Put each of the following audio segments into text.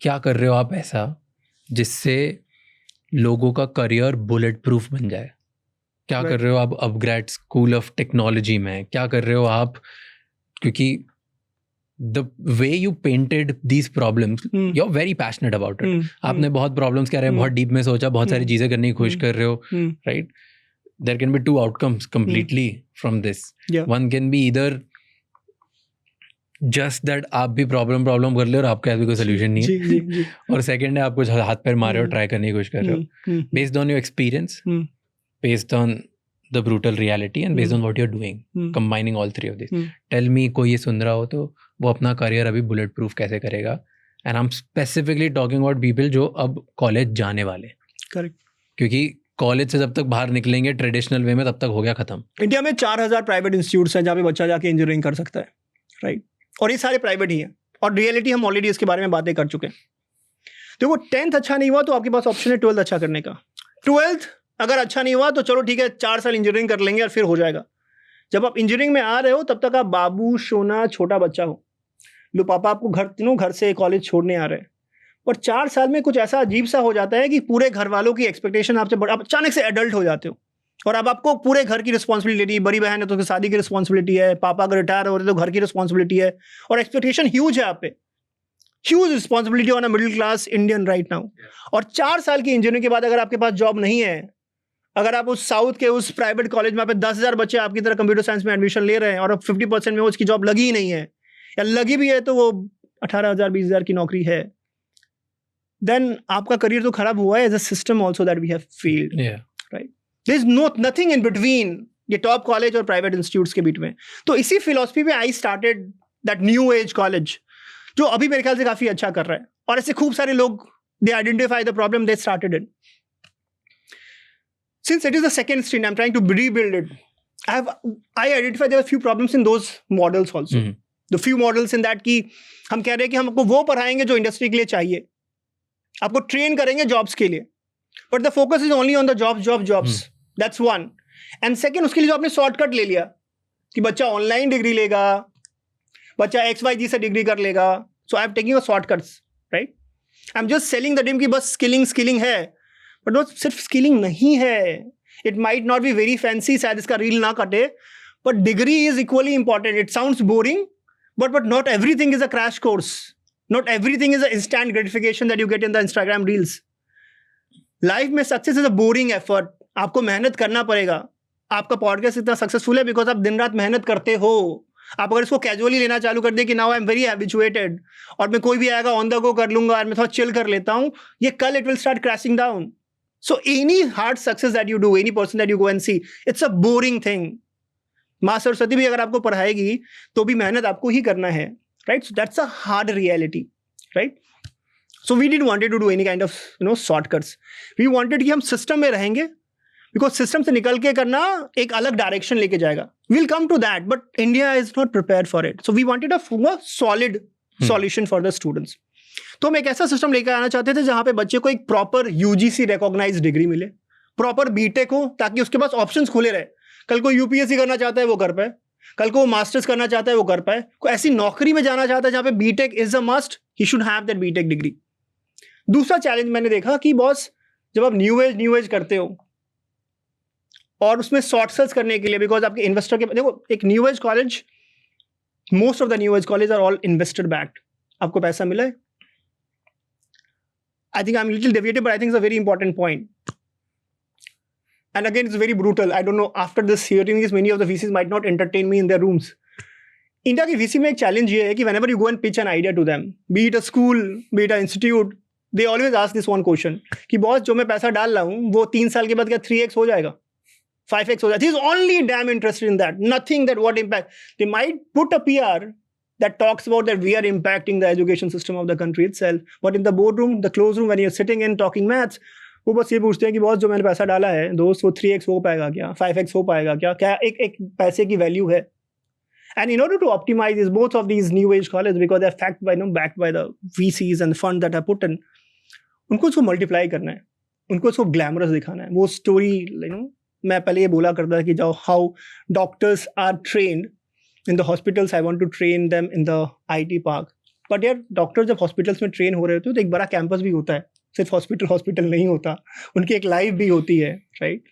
क्या कर रहे हो आप ऐसा जिससे लोगों का करियर बुलेट प्रूफ बन जाए? क्या कर रहे हो आप अपग्रेड स्कूल ऑफ टेक्नोलॉजी में? क्या कर रहे हो आप? क्योंकि the way you painted these problems, you are very passionate about it. आपने बहुत प्रॉब्लम्स कह रहे हैं, बहुत डीप में सोचा, बहुत सारी चीजें करने की कोशिश कर रहे हो, right? There can be two outcomes completely from this. Yeah. One can be either just that आप भी प्रॉब्लम कर ले और आपका भी कोई सोल्यूशन नहीं है. जी. और सेकंड है आप कुछ हाथ पैर मारे और ट्राई करने की कोशिश कर रहे हो based on your experience, based on the brutal reality and based on what you're doing, combining all three of these. Tell me, कोई ये सुन रहा हो तो वो अपना करियर अभी बुलेट प्रूफ कैसे करेगा? And I'm specifically talking about people जो अब कॉलेज जाने वाले. करेक्ट. क्योंकि कॉलेज से जब तक बाहर निकलेंगे ट्रेडिशनल वे में, तब तक हो गया खत्म. इंडिया में 4000 प्राइवेट इंस्टीट्यूट्स हैं जहाँ पे बच्चा जाके इंजीनियरिंग कर सकता है, राइट? और ये सारे प्राइवेट ही हैं. और रियलिटी हम ऑलरेडी इसके बारे में बातें कर चुके हैं. देखो, 10th अच्छा नहीं हुआ तो आपके पास ऑप्शन है 12th अच्छा करने का. 12th अगर अच्छा नहीं हुआ तो चलो ठीक है, 4 साल इंजीनियरिंग कर लेंगे और फिर हो जाएगा. जब आप इंजीनियरिंग में आ रहे हो तब तक आप बाबू सोना छोटा बच्चा हो. लो पापा आपको घर से कॉलेज छोड़ने आ रहे हैं, और 4 साल में कुछ ऐसा अजीब सा हो जाता है कि पूरे घर वालों की एक्सपेक्टेशन आपसे आप अचानक से एडल्ट हो जाते हो, और अब आपको पूरे घर की रिस्पॉन्सिबिलिटी, बड़ी बहन है तो उसकी शादी की रिस्पॉन्सिबिलिटी है, पापा अगर रिटायर हो रहे तो घर की रिस्पॉन्सिबिलिटी है, और एक्सपेक्टेशन ह्यूज है आप पे, huge responsibility on a middle class Indian right now. और 4 साल की इंजीनियरिंग के बाद अगर आपके पास जॉब नहीं है, अगर आप उस साउथ के उस प्राइवेट कॉलेज में आप 10,000 बच्चे आपकी तरह कंप्यूटर साइंस में एडमिशन ले रहे हैं और अब 50% में उसकी जॉब लगी ही नहीं है, या लगी भी है तो वो 18,000 20,000 की नौकरी है, then आपका करियर तो खराब हुआ है. As a system also that we have failed, right? There is nothing in between ये टॉप कॉलेज और प्राइवेट इंस्टीट्यूट्स के बीच में. तो इसी फिलॉसफी में I started that new age college, जो अभी मेरे ख्याल से काफी अच्छा कर रहा है. और ऐसे खूब सारे लोग, they identify the problem, they started it. Since it is the second stint, I'm trying to rebuild it. I identify there are a few problems in those models also. The few models in that कि हम कह रहे हैं कि हम आपको वो पढ़ाएंगे जो इंडस्ट्री के लिए चाहिए, आपको ट्रेन करेंगे जॉब्स के लिए, but the focus is only on the jobs. That's one. And second, उसके लिए जो आपने शॉर्टकट ले लिया कि बच्चा ऑनलाइन डिग्री लेगा, बच्चा XYZ से डिग्री कर लेगा, so I am taking a shortcuts, right? I am just selling the dream कि बस स्किलिंग है, बट वो सिर्फ स्किलिंग नहीं है. It might not be very fancy, शायद इसका रील ना कटे, but degree is equally important. It sounds boring, but not everything is a crash course. Not everything is an instant gratification that you get in the Instagram reels. Life में success is a boring effort. आपको मेहनत करना पड़ेगा. आपका podcast इतना successful है because आप दिन रात मेहनत करते हो. आप अगर इसको कैजुअली लेना चालू कर दे कि now I am very habituated और मैं कोई भी आएगा ऑन द गो कर लूंगा और मैं थोड़ा चिल कर लेता हूँ, ये कल it will start crashing down. So any hard success that you do, any person that you go and see, it's a boring thing. माँ सरस्वती भी अगर आपको पढ़ाएगी तो भी मेहनत आपको ही करना है, right? So that's a hard reality, right? So we didn't wanted to do any kind of shortcuts. We wanted कि हम सिस्टम में रहेंगे, बिकॉज सिस्टम से निकल के करना एक अलग डायरेक्शन लेके जाएगा. We'll come to that, but India is not prepared for it. So we wanted a solid solution for the students. तो हम एक ऐसा सिस्टम लेकर आना चाहते थे जहां पे बच्चे को एक प्रॉपर UGC रिकॉग्नाइज डिग्री मिले, प्रॉपर बीटेक हो, ताकि उसके पास ऑप्शंस खुले रहे. कल को UPSC करना चाहता है वो कर पाए, कल को वो मास्टर्स करना चाहता है वो कर पाए, कोई ऐसी नौकरी में जाना चाहता है जहां पे BTech is a must, he should have that BTech degree. दूसरा चैलेंज मैंने देखा कि बॉस, जब आप न्यू एज करते हो और उसमें शॉर्ट सेल्स करने के लिए, बिकॉज आपके इन्वेस्टर के, देखो एक new age college, most of the new age college are all investor backed. आपको पैसा मिला है. I think I'm a little deviated, but I think it's a very important point. And again, it's very brutal. I don't know, after this hearing this, many of the VCs might not entertain me in their rooms. India की VC में एक challenge ये है कि whenever you go and pitch an idea to them, be it a school, be it an institute, they always ask this one question कि boss जो मैं पैसा डाल रहा हूँ वो 3 साल के बाद क्या 3x हो जाएगा, 5x हो जाएगा. He is only damn interested in that. Nothing that what impact. They might put a PR that talks about that we are impacting the education system of the country itself, but in the boardroom, the closed room, when you're sitting in talking maths, वो बस ये पूछते हैं कि boss जो मैंने पैसा डाला है दोस्त, वो 3x हो पाएगा क्या, 5x हो पाएगा क्या, क्या एक पैसे की वैल्यू है. And in order to optimize this, both of these new age colleges, because they're backed by the VCs and the funds that are put in, उनको उसको मल्टीप्लाई करना है, उनको उसको ग्लैमरस दिखाना है. वो स्टोरी मैं पहले ये बोला करता था कि जाओ how doctors are trained in the hospitals, I want to train them in the IT park. But यार डॉक्टर जब हॉस्पिटल्स में ट्रेन हो रहे होते हैं तो एक बड़ा कैंपस भी होता है, सिर्फ हॉस्पिटल नहीं होता, उनकी एक लाइफ भी होती है, राइट।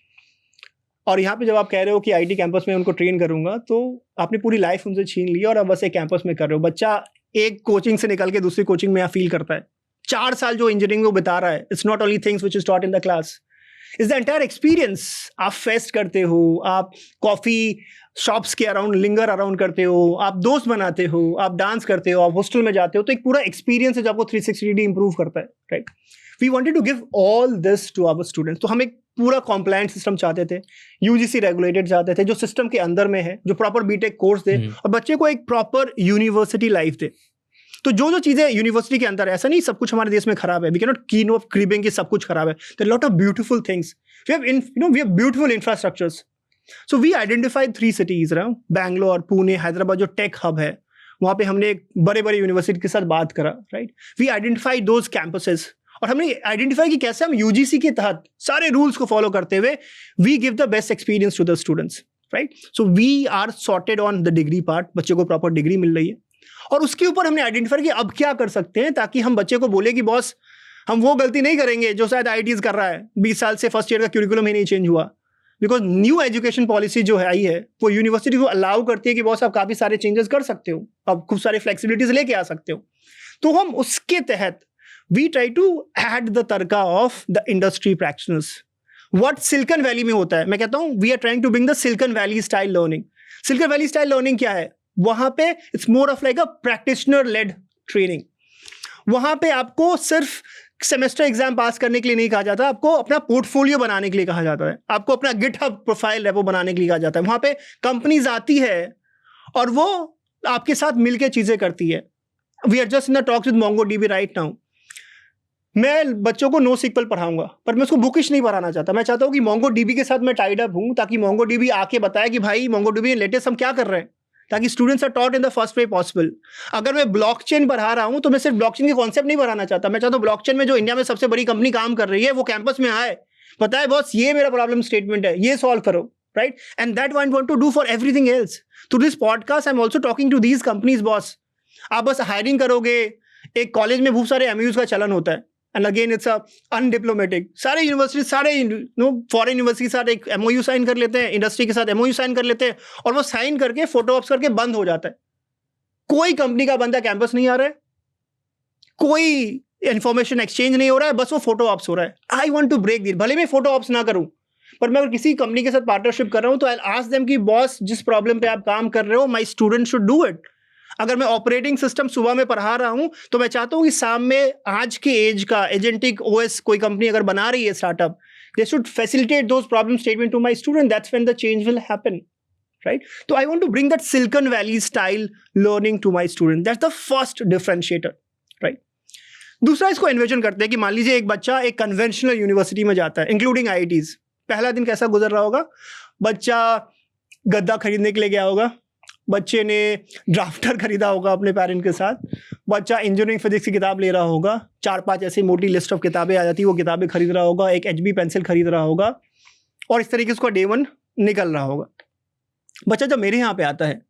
और यहाँ पे जब आप कह रहे हो कि आईटी कैंपस में उनको ट्रेन करूंगा, तो आपने पूरी लाइफ उनसे छीन ली और अब बस एक कैंपस में कर रहे हो। बच्चा एक कोचिंग से निकल के दूसरी कोचिंग में फील करता है। 4 साल जो इंजीनियरिंग में वो बिता रहा है, it's not only things which is taught in the class, is the entire experience. आप फेस्ट करते हो, आप कॉफी शॉप्स के अराउंड लिंगर अराउंड करते हो, आप दोस्त बनाते हो, आप डांस करते हो, आप हॉस्टल में जाते हो, तो एक पूरा एक्सपीरियंस है जो आपको 360 डिग्री इंप्रूव करता है, right. We wanted to give all this to our students. तो हम एक पूरा कॉम्प्लायंट सिस्टम चाहते थे, यूजीसी रेगुलेटेड चाहते थे, जो सिस्टम के अंदर में है, जो प्रॉपर बीटेक कोर्स दे और बच्चे को एक प्रॉपर यूनिवर्सिटी लाइफ दे। तो जो चीजें यूनिवर्सिटी के अंदर है, ऐसा नहीं सब कुछ हमारे देश में खराब है, we can not keep off cribbing कि सब कुछ खराब है। There lot of beautiful things, we have beautiful infrastructures. So we identified 3 cities, Bangalore, Pune, Hyderabad, जो टेक हब है, वहाँ पे हमने एक बड़े बड़े यूनिवर्सिटी के साथ बात करा, right. We identified those campuses और हमने आइडेंटिफाई कि कैसे हम यूजीसी के तहत सारे रूल्स को फॉलो करते हुए we give the best experience to the students, right. So we are sorted on the degree part, बच्चे को प्रॉपर डिग्री मिल रही है और उसके ऊपर हमने आइडेंटिफाई कि अब क्या कर सकते हैं ताकि हम बच्चे को बोले कि बॉस हम वो गलती नहीं करेंगे जो शायद आईटीज कर रहा है, 20 साल से फर्स्ट ईयर का क्यूरिकुलम ही नहीं चेंज हुआ। बिकॉज न्यू एजुकेशन पॉलिसी जो है आई है, वो यूनिवर्सिटी को अलाउ करती है कि बॉस आप काफी सारे चेंजेस कर सकते हो, आप खूब सारे फ्लेक्सिबिलिटीज लेके आ सकते हो। तो हम उसके तहत we try to add the tadka of the industry practitioners. What Silicon Valley में होता है, मैं कहता हूँ we are trying to bring the Silicon Valley style learning. Silicon Valley style learning क्या है? वहां पे it's more of like a practitioner led training. वहां पे आपको सिर्फ सेमेस्टर एग्जाम पास करने के लिए नहीं कहा जाता, आपको अपना पोर्टफोलियो बनाने के लिए कहा जाता है, आपको अपना गिटहब प्रोफाइल रेपो बनाने के लिए कहा जाता है। वहां पे कंपनीज आती है और वो आपके साथ मिलकर चीजें करती है। We are just in the talks with MongoDB right now. मैं बच्चों को NoSQL पढ़ाऊंगा, पर मैं उसको बुकिश नहीं पढ़ाना चाहता। मैं चाहता हूँ कि MongoDB के साथ मैं टाइड अप हूँ ताकि MongoDB आके बताए कि भाई MongoDB लेटेस्ट हम क्या कर रहे हैं, ताकि students are taught in the first way possible. अगर मैं ब्लॉकचेन पढ़ा रहा हूं तो मैं सिर्फ ब्लॉकचेन के कॉन्सेप्ट नहीं पढ़ाना चाहता, मैं चाहता हूं ब्लॉकचेन में जो इंडिया में सबसे बड़ी कंपनी काम कर रही है वो कैंपस में आए, पता है बॉस ये मेरा प्रॉब्लम स्टेटमेंट है, ये सॉल्व करो, right. And that I want to do for everything else. Through this podcast I am also talking to these companies, boss आप बस हायरिंग करोगे, एक कॉलेज में बहुत सारे MOUs का चलन होता है, एंड अगेन इट्स अनडिप्लोमेटिक। सारे यूनिवर्सिटी, सारे फॉरेन यूनिवर्सिटी के साथ एक MOU साइन कर लेते हैं, इंडस्ट्री के साथ MOU साइन कर लेते हैं और वो साइन करके फोटो ऑप्स करके बंद हो जाता है। कोई कंपनी का बंदा कैंपस नहीं आ रहा है, कोई इंफॉर्मेशन एक्सचेंज नहीं हो रहा है, बस वो फोटो ऑप्स हो रहा है। I want to break this. भले मैं फोटो ऑप्स ना करूं, पर मैं अगर किसी कंपनी के साथ पार्टनरशिप कर रहा हूं तो आई आस्क देम कि बॉस जिस प्रॉब्लम पे आप काम कर रहे हो my student should do it. अगर मैं ऑपरेटिंग सिस्टम सुबह में पढ़ा रहा हूं तो मैं चाहता हूं कि सामने आज के एज का एजेंटिक OS कोई कंपनी अगर बना रही है startup, they should facilitate those problem statement to my student, that's when the change will happen, right. तो I want to bring that Silicon Valley style learning to my student, that's the first differentiator, right. दूसरा इसको invasion करते हैं कि मान लीजिए एक बच्चा एक कन्वेंशनल यूनिवर्सिटी में जाता है, इंक्लूडिंग IITs। पहला दिन कैसा गुजर रहा होगा? बच्चा गद्दा खरीदने के लिए गया होगा, बच्चे ने ड्राफ्टर खरीदा होगा अपने पेरेंट के साथ, बच्चा इंजीनियरिंग फिजिक्स की किताब ले रहा होगा, 4-5 ऐसी मोटी लिस्ट ऑफ किताबें आ जाती है, वो किताबें खरीद रहा होगा, एक HB पेंसिल खरीद रहा होगा और इस तरीके से उसका डे 1 निकल रहा होगा। बच्चा जब मेरे यहाँ पे आता है,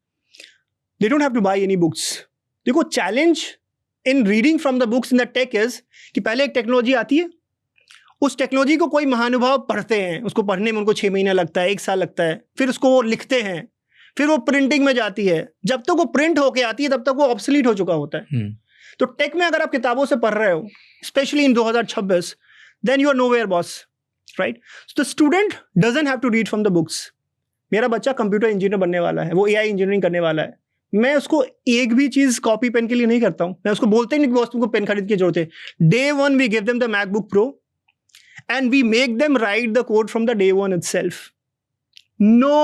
they don't have to buy any books. देखो challenge in reading from the books in the tech is कि पहले एक टेक्नोलॉजी आती है, उस टेक्नोलॉजी को कोई महानुभाव पढ़ते हैं, उसको पढ़ने में उनको 6 महीना लगता है, 1 साल लगता है, फिर उसको वो लिखते हैं, फिर वो प्रिंटिंग में जाती है। जब तक वो प्रिंट होके आती है तब तक वो ऑब्सोलीट हो चुका होता है। तो टेक में अगर आप किताबों से पढ़ रहे हो, specially in 2026, then you are nowhere boss, right. The student doesn't have to read from the books. मेरा बच्चा कंप्यूटर इंजीनियर बनने वाला है, वो AI इंजीनियरिंग करने वाला है, मैं उसको एक भी चीज कॉपी पेन के लिए नहीं करता हूं। मैं उसको बोलते ही नहीं कि बॉस तुमको पेन खरीद की जरूरत है। Day 1 we give them the MacBook Pro and we make them write the code from the day 1 itself. No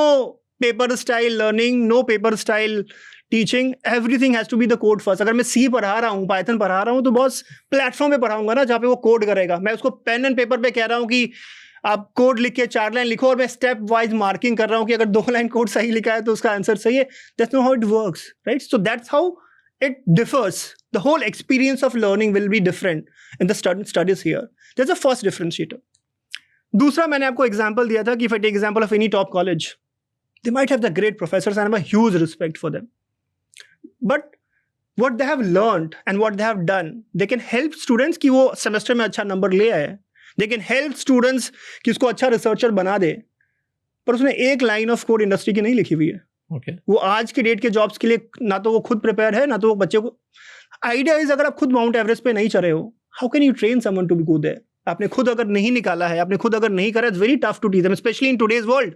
paper style learning, no paper style teaching, everything has to be the code first. अगर मैं C पढ़ा रहा हूँ, Python पढ़ा रहा हूँ, तो boss platform पे पढ़ाऊंगा ना जहाँ पे वो कोड करेगा। मैं उसको पेन एंड पेपर पे कह रहा हूँ कि आप कोड लिख के 4 लाइन लिखो और मैं स्टेप वाइज मार्किंग कर रहा हूँ कि अगर 2 लाइन कोड सही लिखा है तो उसका आंसर सही है। That's know how it works, right. So that's how it differs. The whole experience of learning will be different in the studies here. That's the first differentiator. दूसरा मैंने आपको एग्जाम्पल दिया था कि if I take example of any top college, they might have the great professors and I have a huge respect for them. But what they have learned and what they have done, they can help students कि वो semester में अच्छा number ले आए, they can help students कि उसको अच्छा researcher बना दे, पर उसने एक लाइन ऑफ कोड इंडस्ट्री की नहीं लिखी हुई है. Okay. वो आज के डेट के जॉब्स के लिए ना तो वो खुद प्रिपेयर है, ना तो वो बच्चे को. आइडिया इज अगर आप खुद माउंट एवरेस्ट पे नहीं चढ़े हो, how can you train someone to be go there? आपने खुद अगर नहीं निकाला है, आपने खुद अगर नहीं करा, it's very tough to teach them, specially in today's world.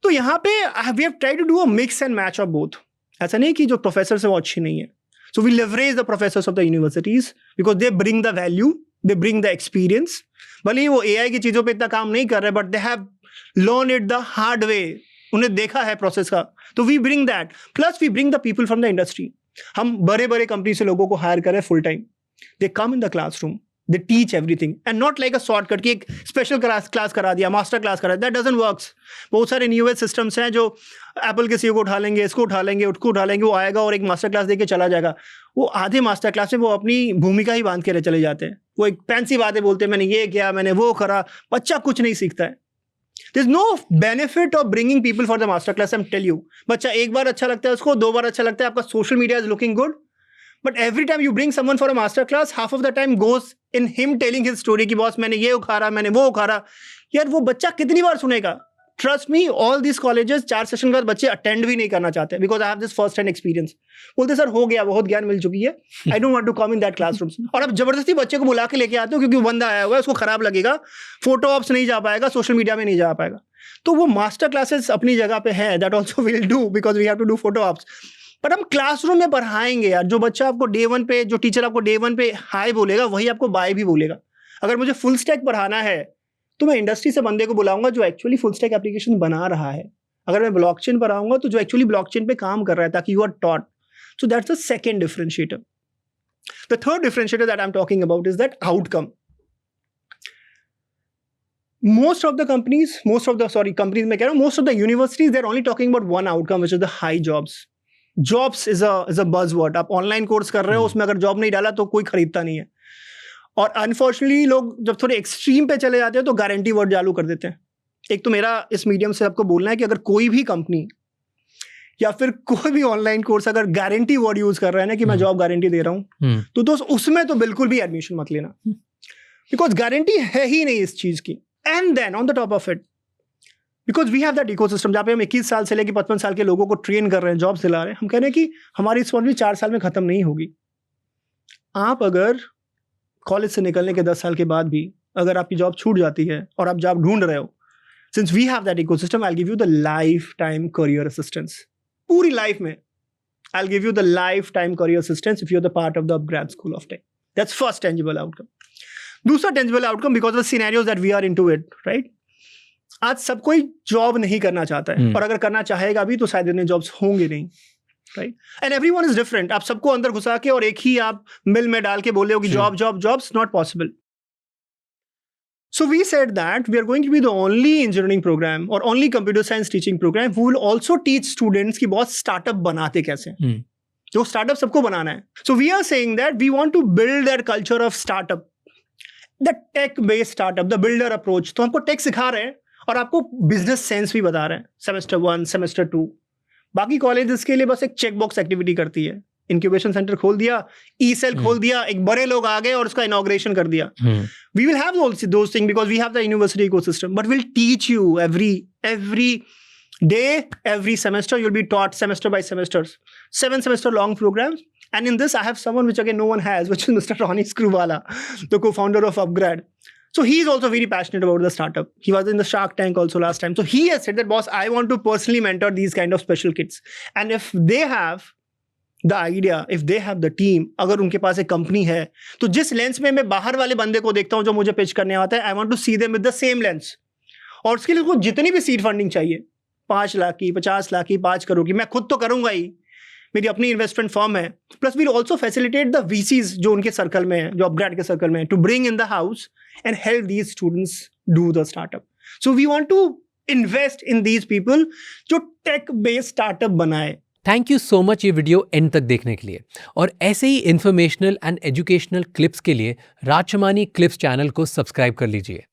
तो यहाँ पे we have tried to do a mix and match of both. ऐसा नहीं कि जो प्रोफेसर है वो अच्छी नहीं है. So we leverage the professors of the universities because they bring the value, they bring the experience. भले ही वो एआई की चीज़ों पे इतना काम नहीं कर रहे, but they have learn it the hard way. उन्हें देखा है प्रोसेस का. तो we bring that, plus we bring the people from the industry. हम बड़े बड़े कंपनी से लोगों को हायर करें full time. They come in the classroom, they teach everything and not like a shortcut की एक स्पेशल क्लास करा दिया, मास्टर क्लास करा दिया. That doesn't works. बहुत सारे न्यूएज सिस्टम्स हैं जो एप्पल के सीईओ को उठा लेंगे, इसको उठा लेंगे, उसको उठा लेंगे, वो आएगा और एक मास्टर क्लास देके चला जाएगा. वो आधे मास्टर क्लास में वो अपनी भूमिका ही बांध के चले जाते हैं. वो एक फैंसी बातें बोलते हैं, मैंने ये किया, मैंने वो करा. बच्चा कुछ नहीं सीखता है. There's no benefit of bringing people for the master class. I'm tell you, बच्चा एक बार अच्छा लगता है उसको, 2 बार अच्छा लगता है, आपका social media is looking good, but every time you bring someone for a master class, half of the time goes in him telling his story कि बॉस मैंने ये उखाड़ा, मैंने वो उखाड़ा. यार वो बच्चा कितनी बार सुनेगा? Trust me, all this colleges 4 session के बाद बच्चे अटेंड भी नहीं करना चाहते because I have this first hand experience. बोलते सर हो गया, बहुत ज्ञान मिल चुकी है, I don't want to come in that classrooms. और अब जबरदस्ती बच्चे को बुला के लेके आते हो क्योंकि वो बंदा आया हुआ है, उसको खराब लगेगा, फोटो ऑप्स नहीं जा पाएगा, सोशल मीडिया में नहीं जा पाएगा. तो वो मास्टर क्लासेस अपनी जगह पे है, that also will do because we have to do photo ops. But हम क्लासरूम में पढ़ाएंगे यार. जो बच्चा आपको डे 1 पे, जो टीचर आपको डे 1 पे हाई बोलेगा, वही आपको बाय भी बोलेगा. अगर मुझे फुल स्टैक पढ़ाना है तो मैं इंडस्ट्री से बंदे को बुलाऊंगा जो एक्चुअली फुल स्टैक एप्लीकेशन बना रहा है. अगर मैं ब्लॉकचेन पर आऊंगा तो जो एक्चुअली ब्लॉकचेन पे काम कर रहा है, ताकि you are taught. So that's the second differentiator. The third differentiator that I am talking about is that outcome. Most of the companies में कह रहा हूँ, most of the universities, they're only talking about one outcome, which is the high jobs. Jobs is a buzzword. आप online course कर रहे हो, उसमें अगर जॉब नहीं डाला तो कोई खरीदता नहीं है. और अनफॉर्चुनेटली लोग जब थोड़े एक्सट्रीम पे चले जाते हैं तो गारंटी वर्ड चालू कर देते हैं. एक तो मेरा इस मीडियम से आपको बोलना है कि अगर कोई भी कंपनी या फिर कोई भी ऑनलाइन कोर्स अगर गारंटी वर्ड यूज कर रहा है ना कि मैं जॉब गारंटी दे रहा हूँ, तो दोस्त उसमें तो बिल्कुल भी एडमिशन मत लेना, बिकॉज गारंटी है ही नहीं इस चीज की. And then on the top of it, because we have that ecosystem जहाँ पे हम 21 साल से लेकर 55 साल के लोगों को ट्रेन कर रहे हैं, जॉब दिला रहे हैं. हम कह रहे हैं कि हमारी रिस्पॉन्सिबिलिटी 4 साल में खत्म नहीं होगी. आप अगर कॉलेज से निकलने के 10 साल के बाद भी अगर आपकी जॉब छूट जाती है और आप जॉब ढूंढ रहे हो, since we have that ecosystem, I will give you the lifetime career assistance. पूरी लाइफ में I will give you the lifetime career assistance if you are the part of the upGrad School of Tech. That's first tangible outcome. दूसरा tangible outcome, because of the scenarios that we are into it, right. आज सब कोई job नहीं करना चाहता है, और अगर करना चाहेगा भी तो शायद इतने जॉब्स होंगे नहीं, right. And everyone is different. आप सबको अंदर घुसा के और एक ही आप मिल में डाल के बोले हो कि job job jobs, not possible. So we said that we are going to be the only engineering program or only computer science teaching program who will also teach students कि बहुत startup बनाते कैसे. जो startup सबको बनाना है. So we are saying that we want to build that culture of startup, the tech based startup, the builder approach. तो हमको tech सिखा रहे हैं और आपको business sense भी बता रहे हैं. Semester 1, Semester 2. बाकी कॉलेज इसके लिए बस एक चेक बॉक्स एक्टिविटी करती है. इंक्यूबेशन सेंटर खोल दिया, ई सेल खोल दिया, एक बड़े लोग आ गए और उसका इनॉग्रेशन कर दिया. We will have those thing because we have the university ecosystem, but will teach you every day, every semester. you'll be taught semester by semesters, 7 semester long programs. And in this I have someone which again no one has, which is Mr. Ronnie Screwvala, the co-founder of Upgrad. So he is also very passionate about the startup. He was in the Shark Tank also last time. So he has said that, boss, I want to personally mentor these kind of special kids. And if they have the idea, if they have the team, अगर उनके पास एक company है, तो जिस lens में मैं बाहर वाले बंदे को देखता हूँ जो मुझे पिच करने आता है, I want to see them with the same lens. और उसके लिए उसको जितनी भी सीड फंडिंग चाहिए, 5 लाख की, 50 लाख की, 5 करोड़ की, मैं खुद तो करूंगा ही, मेरी अपनी इन्वेस्टमेंट फर्म है. Plus we'll also facilitate the VCs जो उनके सर्कल में है, जो अपग्रेड के सर्कल में है, to bring in the house and help these students do the startup. So we want to invest in these people जो टेक बेस्ड स्टार्टअप बनाए. थैंक यू सो मच ये वीडियो एंड तक देखने के लिए. और ऐसे ही इन्फॉर्मेशनल एंड एजुकेशनल क्लिप्स के लिए राजशमानी क्लिप्स चैनल को सब्सक्राइब कर लीजिए.